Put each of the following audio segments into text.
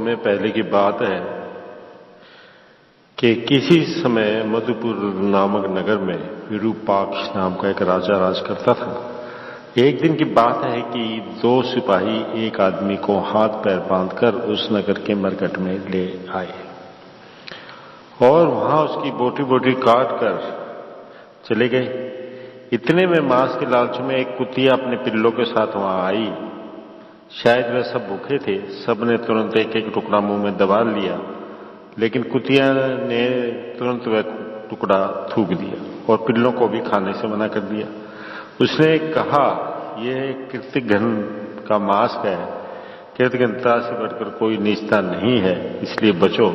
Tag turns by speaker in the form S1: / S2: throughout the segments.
S1: समय पहले की बात है कि किसी समय मधुपुर नामक नगर में विरूपाक्ष नाम का एक राजा राज करता था। एक दिन की बात है कि दो सिपाही एक आदमी को हाथ पैर बांधकर उस नगर के मरकट में ले आए और वहां उसकी बोटी बोटी काट कर चले गए। इतने में मांस के लालच में एक कुतिया अपने पिल्लों के साथ वहां आई। शायद वे सब भूखे थे। सबने तुरंत एक एक टुकड़ा मुंह में दबा लिया, लेकिन कुतिया ने तुरंत वह टुकड़ा थूक दिया और पिल्लों को भी खाने से मना कर दिया। उसने कहा, यह कृतघ्न का मांस है। कृतघ्नता से बढ़कर कोई नीचता नहीं है, इसलिए बचो।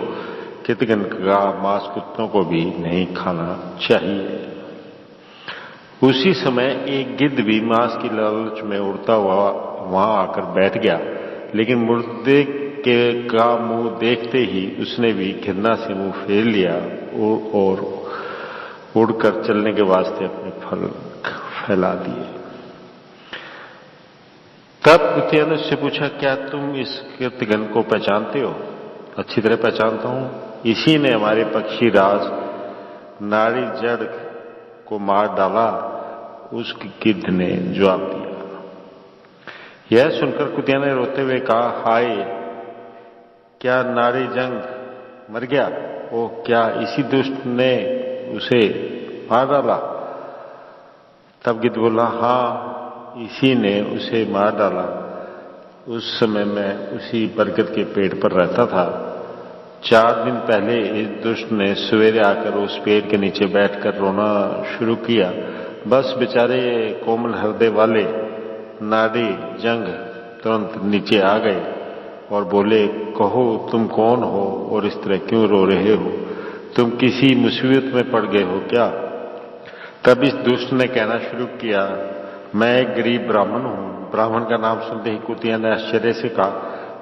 S1: कृतघ्न का मांस कुत्तों को भी नहीं खाना चाहिए। उसी समय एक गिद्ध भी मांस की लालच में उड़ता हुआ वहां आकर बैठ गया, लेकिन मुर्दे का मुंह देखते ही उसने भी घृणा से मुंह फेर लिया और उड़कर चलने के वास्ते अपने फल फैला दिए। तब कुतिया ने उससे पूछा, क्या तुम इस कृतघ्न को पहचानते हो? अच्छी तरह पहचानता हूं, इसी ने हमारे पक्षी राज नारी जड़ को मार डाला। उस गिद्ध ने जवाब दिया। यह सुनकर कुतिया ने रोते हुए कहा, हाय, क्या नारी जंग मर गया? ओ, क्या इसी दुष्ट ने उसे मार डाला? तब गिद्ध बोला, हाँ, इसी ने उसे मार डाला। उस समय मैं उसी बरगद के पेड़ पर रहता था। 4 दिन पहले इस दुष्ट ने सवेरे आकर उस पेड़ के नीचे बैठकर रोना शुरू किया। बस बेचारे कोमल हृदय वाले नारी जंग तुरंत नीचे आ गए और बोले, कहो तुम कौन हो और इस तरह क्यों रो रहे हो? तुम किसी मुसीबत में पड़ गए हो क्या? तब इस दुष्ट ने कहना शुरू किया, मैं एक गरीब ब्राह्मण हूं। ब्राह्मण का नाम सुनते ही कुतिया ने आश्चर्य से कहा,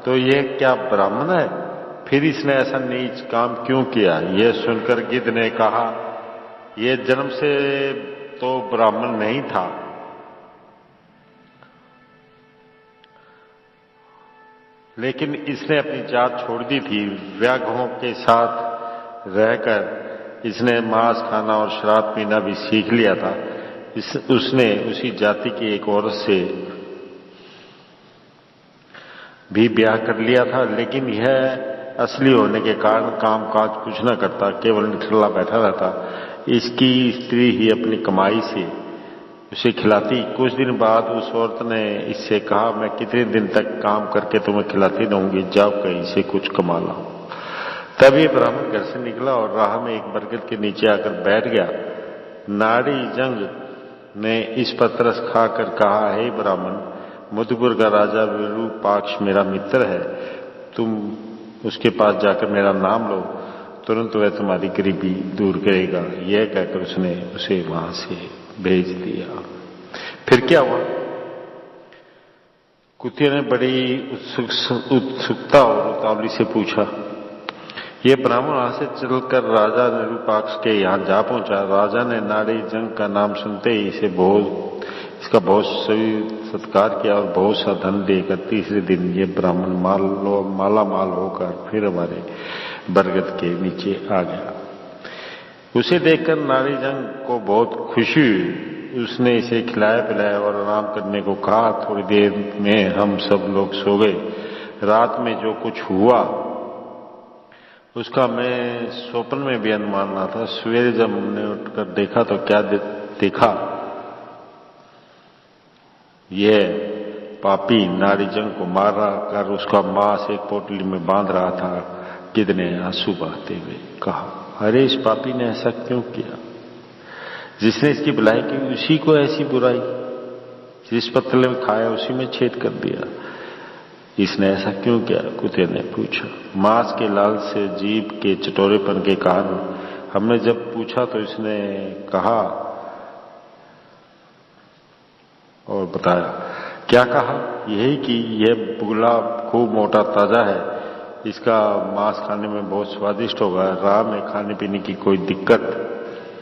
S1: तो ये क्या ब्राह्मण है? फिर इसने ऐसा नीच काम क्यों किया? यह सुनकर गिद्ध ने कहा, यह जन्म से तो ब्राह्मण नहीं था, लेकिन इसने अपनी जात छोड़ दी थी। व्याघ्रों के साथ रहकर इसने मांस खाना और शराब पीना भी सीख लिया था। उसने उसी जाति की एक औरत से भी ब्याह कर लिया था, लेकिन यह असली होने के कारण काम काज कुछ न करता, केवल निठल्ला बैठा रहता। इसकी स्त्री ही अपनी कमाई से उसे खिलाती। कुछ दिन बाद उस औरत ने इससे कहा, मैं कितने दिन तक काम करके तुम्हें खिलाती रहूंगी, जाओ कहीं से कुछ कमा लाओ। तभी ब्राह्मण घर से निकला और राह में एक बरगद के नीचे आकर बैठ गया। नारी जंग ने इस पर तरस खाकर कहा, हे ब्राह्मण, मधुपुर का राजा विरूपाक्ष मेरा मित्र है, तुम उसके पास जाकर मेरा नाम लो, तुरंत वह तुम्हारी गरीबी दूर करेगा। यह कहकर उसने उसे वहां से भेज दिया। फिर क्या हुआ? कुतिया ने बड़ी उत्सुकता और उतावली से पूछा। यह ब्राह्मण वहां से चलकर राजा विरूपाक्ष के यहां जा पहुंचा। राजा ने नारी जंग का नाम सुनते ही इसका बहुत सही सत्कार किया और बहुत सा धन देकर तीसरे दिन ये ब्राह्मण माला माल होकर फिर हमारे बरगद के नीचे आ गया। उसे देखकर नारी जंग को बहुत खुशी हुई। उसने इसे खिलाया पिलाया और आराम करने को कहा। थोड़ी देर में हम सब लोग सो गए। रात में जो कुछ हुआ उसका मैं स्वप्न में भी अनुमान ना था। सवेरे जब हमने उठकर देखा तो क्या देखा, यह पापी नारी जंग को मारा कर उसका मांस एक पोटली में बांध रहा था। गिद्ध ने आंसू बहाते हुए कहा, अरे इस पापी ने ऐसा क्यों किया? जिसने इसकी भलाई की उसी को ऐसी बुराई, जिस पत्तले में खाया उसी में छेद कर दिया। इसने ऐसा क्यों किया? कुत्ते ने पूछा। मांस के लाल से जीभ के चटोरेपन के कारण। हमने जब पूछा तो इसने कहा और बताया। क्या कहा? यही कि यह बुगला खूब मोटा ताजा है, इसका मांस खाने में बहुत स्वादिष्ट होगा। राह में खाने पीने की कोई दिक्कत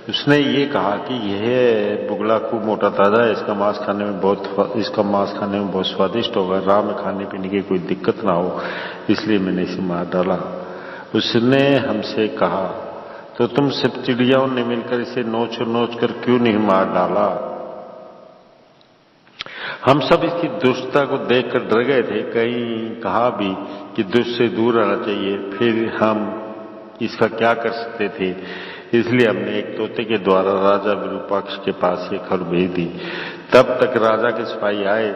S1: उसने ये कहा कि यह बुगला खूब मोटा ताजा है, इसका मांस खाने में बहुत स्वादिष्ट होगा, राह में खाने पीने की कोई दिक्कत ना हो, इसलिए मैंने इसे मार डाला। उसने हमसे कहा, तो तुम सब चिड़ियाओं ने मिलकर इसे नोच कर क्यों नहीं मार डाला? हम सब इसकी दुष्टता को देखकर डर गए थे, कहीं कहा भी कि दुष्ट से दूर रहना चाहिए, फिर हम इसका क्या कर सकते थे, इसलिए हमने एक तोते के द्वारा राजा विरूपाक्ष के पास ये खबर भेज दी। तब तक राजा के सिपाही आए,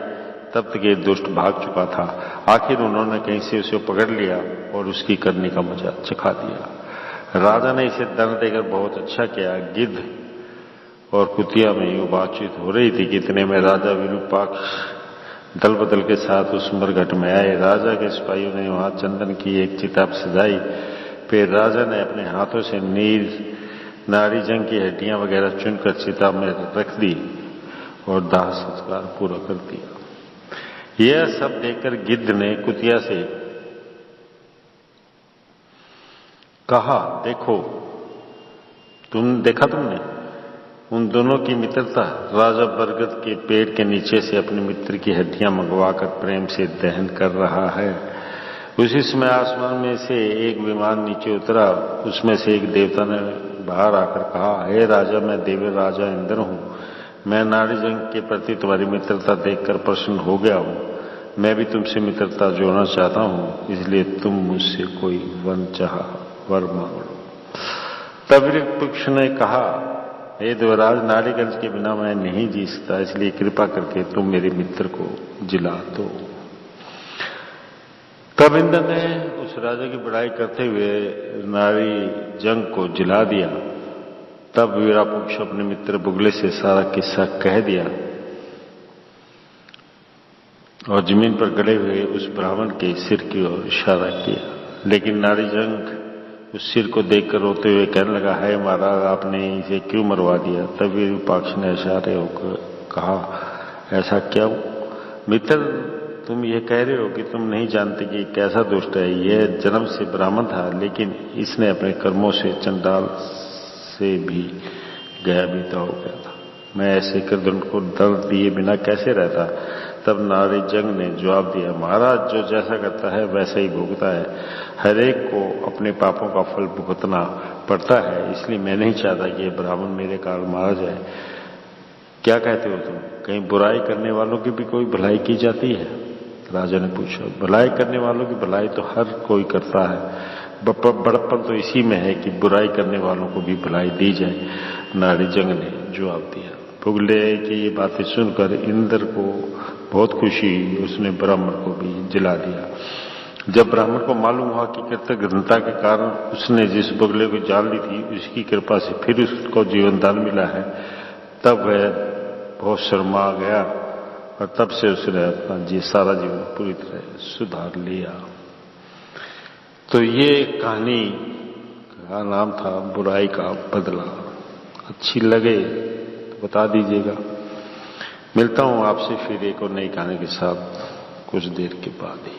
S1: तब तक ये दुष्ट भाग चुका था। आखिर उन्होंने कहीं से उसे पकड़ लिया और उसकी करने का मजा चखा दिया। राजा ने इसे दंड देकर बहुत अच्छा किया। गिद्ध और कुतिया में यूं बातचीत हो रही थी कि इतने में राजा विरूपाक्ष दल बदल के साथ उस मरघट में आए। राजा के सिपाहियों ने वहां चंदन की एक चिता सजाई। फिर राजा ने अपने हाथों से नाड़ी जंग की हड्डियां वगैरह चुनकर चिता में रख दी और दाह संस्कार पूरा कर दिया। यह सब देखकर गिद्ध ने कुतिया से कहा, देखो, तुमने उन दोनों की मित्रता। राजा बरगद के पेड़ के नीचे से अपने मित्र की हड्डियां मंगवाकर प्रेम से दहन कर रहा है। उसी समय आसमान में से एक विमान नीचे उतरा। उसमें से एक देवता ने बाहर आकर कहा, हे राजा, मैं देव राजा इंद्र हूं। मैं नाड़ी जंग के प्रति तुम्हारी मित्रता देखकर प्रसन्न हो गया हूं। मैं भी तुमसे मित्रता जोड़ना चाहता हूं, इसलिए तुम मुझसे कोई वर मांग लो। तब विरूपाक्ष ने कहा, हे देवराज, नाड़ीगंज के बिना मैं नहीं जी सकता, इसलिए कृपा करके तुम मेरे मित्र को जिला दो। तब इंद्र ने उस राजा की बड़ाई करते हुए नाड़ी जंग को जिला दिया। तब विरूपाक्ष अपने मित्र बुगले से सारा किस्सा कह दिया और जमीन पर गड़े हुए उस ब्राह्मण के सिर की ओर इशारा किया। लेकिन नाड़ी जंग उस सिर को देखकर रोते हुए कहने लगा, है महाराज, आपने इसे क्यों मरवा दिया? तब विरूपाक्ष ने इशारे होकर कहा, ऐसा क्यों मित्र? तुम ये कह रहे हो कि तुम नहीं जानते कि कैसा दुष्ट है। यह जन्म से ब्राह्मण था, लेकिन इसने अपने कर्मों से चंडाल से भी गया बीता हो गया था। मैं ऐसे कर्दन को दर्द दिए बिना कैसे रहता? तब नाड़ी जंग ने जवाब दिया, महाराज, जो जैसा करता है वैसा ही भुगता है। हर एक को अपने पापों का फल भुगतना पड़ता है, इसलिए मैं नहीं चाहता कि यह ब्राह्मण मेरे कारण मारा जाए। क्या कहते हो तुम? कहीं बुराई करने वालों की भी कोई भलाई की जाती है? राजा ने पूछा। भलाई करने वालों की भलाई तो हर कोई करता है, बड़प्पन तो इसी में है कि बुराई करने वालों को भी भलाई दी जाए, नाड़ी जंग ने जवाब दिया। बुगले की ये बातें सुनकर इंद्र को बहुत खुशी हुई। उसने ब्राह्मण को भी जिला दिया। जब ब्राह्मण को मालूम हुआ कि कृतज्ञता के कारण उसने जिस बुगले को जान ली थी, उसकी कृपा से फिर उसको जीवन दान मिला है, तब वह बहुत शर्मा गया और तब से उसने अपना सारा जीवन पूरी तरह सुधार लिया। तो ये कहानी का नाम था बुराई का बदला। अच्छी लगे तो बता दीजिएगा। मिलता हूं आपसे फिर एक और नई कहानी के साथ कुछ देर के बाद ही।